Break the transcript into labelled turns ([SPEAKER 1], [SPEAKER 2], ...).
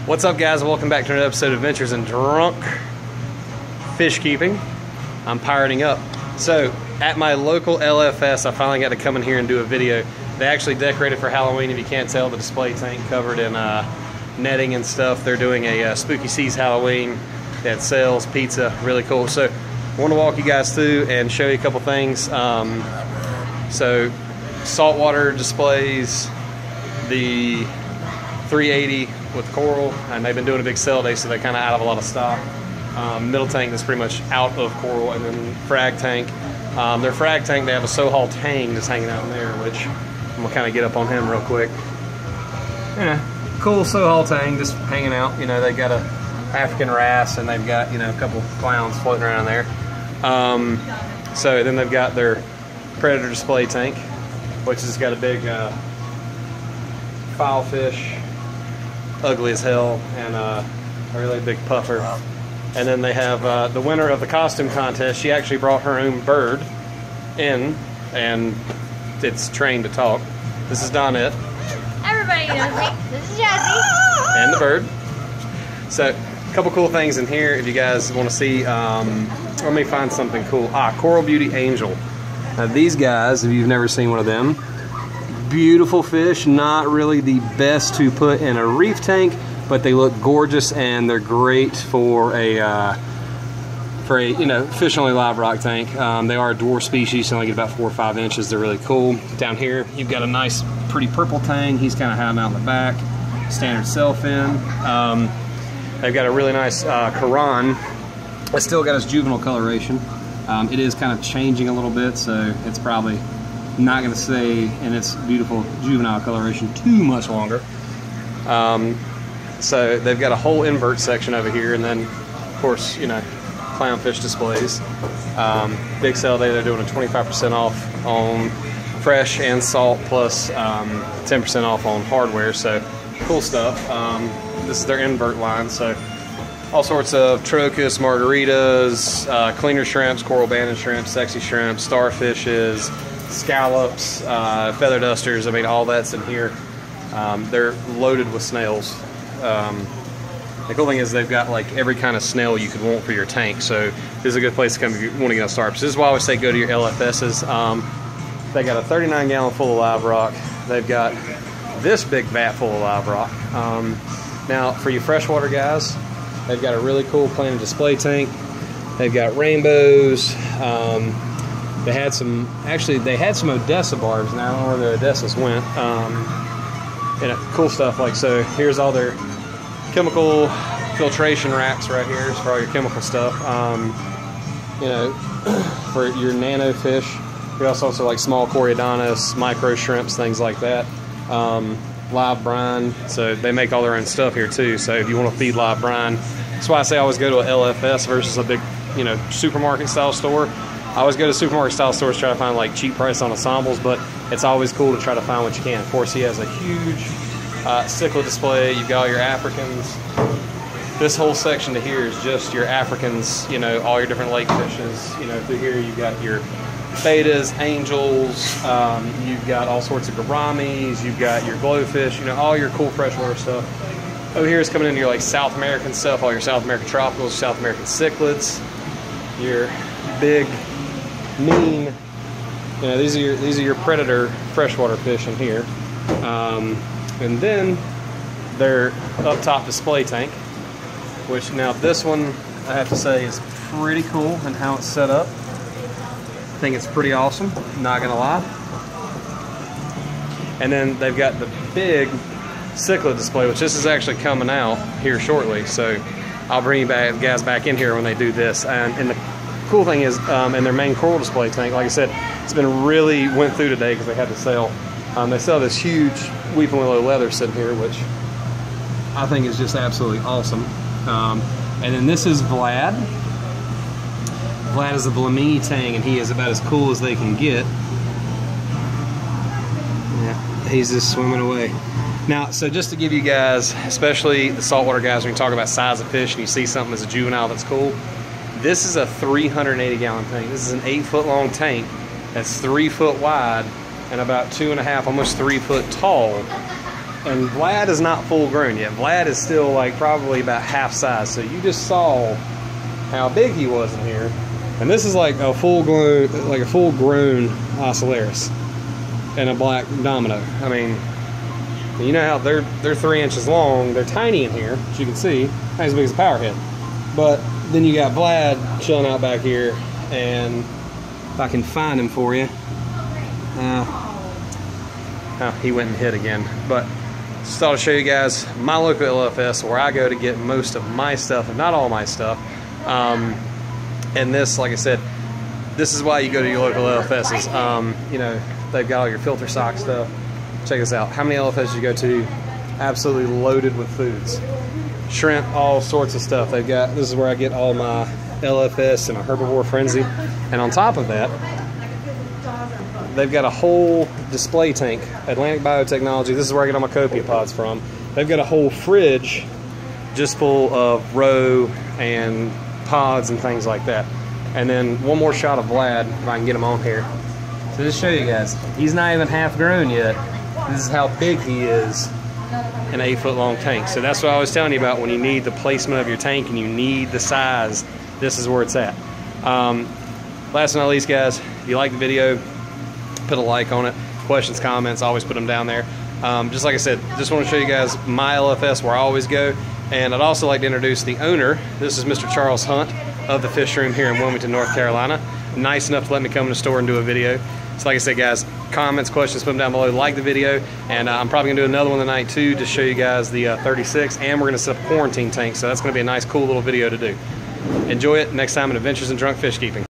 [SPEAKER 1] What's up, guys? Welcome back to another episode of Adventures in Drunk Fish Keeping. I'm pirating up. So at my local LFS, I finally got to come in here and do a video. They actually decorated for Halloween. If you can't tell, the display tank covered in netting and stuff. They're doing a Spooky Seas Halloween. They had sales, pizza, really cool. So I want to walk you guys through and show you a couple things. So Saltwater Displays, the 380 with coral, and they've been doing a big sale day, so they're kind of out of a lot of stock. Middle tank is pretty much out of coral, and then frag tank. Their frag tank, they have a Sohal Tang that's hanging out in there, which I'm gonna kind of get up on him real quick. Yeah, cool Sohal Tang just hanging out. You know, they got a African wrasse, and they've got, you know, a couple clowns floating around there. So then they've got their predator display tank, which has got a big filefish, ugly as hell, and a really big puffer. And then they have the winner of the costume contest. She actually brought her own bird in, and it's trained to talk. This is Donette.
[SPEAKER 2] Everybody knows me. This is Jazzy.
[SPEAKER 1] And the bird. So, a couple cool things in here if you guys want to see. Let me find something cool. Coral Beauty Angel. Now these guys, if you've never seen one of them, beautiful fish, not really the best to put in a reef tank, but they look gorgeous and they're great for a you know, fish only live rock tank. They are a dwarf species, so they only get about 4 or 5 inches. They're really cool. Down here you've got a nice pretty purple Tang. He's kind of hiding out in the back, standard sail fin. They've got a really nice Karan. It's still got its juvenile coloration. It is kind of changing a little bit, so it's probably not going to stay in its beautiful juvenile coloration too much longer. So they've got a whole invert section over here, and then of course, you know, clownfish displays. Big sale day, they're doing a 25% off on fresh and salt, plus 10% off on hardware, so cool stuff. This is their invert line, so all sorts of trochus, margaritas, cleaner shrimps, coral banded shrimps, sexy shrimps, starfishes, scallops, feather dusters. I mean, all that's in here. They're loaded with snails. The cool thing is they've got like every kind of snail you could want for your tank, so this is a good place to come if you want to get on starfish. This is why I always say go to your LFSs. They got a 39-gallon full of live rock. They've got this big vat full of live rock. Now for you freshwater guys, they've got a really cool planted display tank. They've got rainbows. They had some Odessa barbs. Now I don't know where the Odessas went. And cool stuff like so. Here's all their chemical filtration racks right here for all your chemical stuff. You know, for your nano fish. We also like small Coriodonis, micro shrimps, things like that. Live brine. So they make all their own stuff here too. So if you want to feed live brine, that's why I say I always go to a LFS versus a big, you know, supermarket style store. I always go to supermarket style stores to try to find like cheap price on ensembles, but it's always cool to try to find what you can. Of course, he has a huge Cichlid display. You've got all your Africans. This whole section to here is just your Africans, you know, all your different lake fishes. You know, through here you've got your betas, angels, you've got all sorts of gouramis, you've got your glowfish, you know, all your cool freshwater stuff. Over here is coming into your like South American stuff, all your South American tropicals, South American cichlids, your big, mean, you know, these are your predator freshwater fish in here. And then their up top display tank, which now this one I have to say is pretty cool in how it's set up. I think it's pretty awesome, not gonna lie. And then they've got the big Cichlid display, which this is actually coming out here shortly, so I'll bring you guys back in here when they do this. And the cool thing is, in their main coral display tank, like I said, it's been really went through today because they had to sell. They sell this huge Weeping Willow leather sitting here, which I think is just absolutely awesome. And then this is Vlad. Vlad is a Blamini Tang, and he is about as cool as they can get. Yeah, he's just swimming away. Now, so just to give you guys, especially the saltwater guys, when you talk about size of fish and you see something as a juvenile that's cool, this is a 380-gallon tank. This is an 8-foot long tank that's 3 foot wide and about 2.5, almost 3 foot tall. And Vlad is not full grown yet. Vlad is still like probably about half size. So you just saw how big he was in here. And this is like a full grown Ocellaris and a black domino. I mean, you know how they're 3 inches long. They're tiny in here, as you can see, not as big as a powerhead. But then you got Vlad chilling out back here, and if I can find him for you. He went and hid again. But just thought I'd show you guys my local LFS, where I go to get most of my stuff, if not all my stuff. And this, like I said, this is why you go to your local LFSs. You know, they've got all your filter sock stuff. Check this out. How many LFSs you go to? Absolutely loaded with foods. Shrimp, all sorts of stuff. They've got, this is where I get all my LFS and a herbivore frenzy. And on top of that, they've got a whole display tank. Atlantic Biotechnology. This is where I get all my copepods from. They've got a whole fridge just full of roe and pods and things like that. And then one more shot of Vlad, if I can get him on here. So just show you guys, he's not even half grown yet. This is how big he is in an 8-foot long tank. So that's what I was telling you about when you need the placement of your tank and you need the size. This is where it's at. Last but not least, guys, if you like the video, put a like on it. Questions, comments, always put them down there. Just like I said, just want to show you guys my LFS where I always go. And I'd also like to introduce the owner. This is Mr. Charles Hunt of the Fish Room here in Wilmington, North Carolina. Nice enough to let me come in the store and do a video. So like I said, guys, comments, questions, put them down below. Like the video, and I'm probably going to do another one tonight too to show you guys the 36, and we're going to set up a quarantine tank, so that's going to be a nice, cool little video to do. Enjoy it next time in Adventures in Drunk Fish Keeping.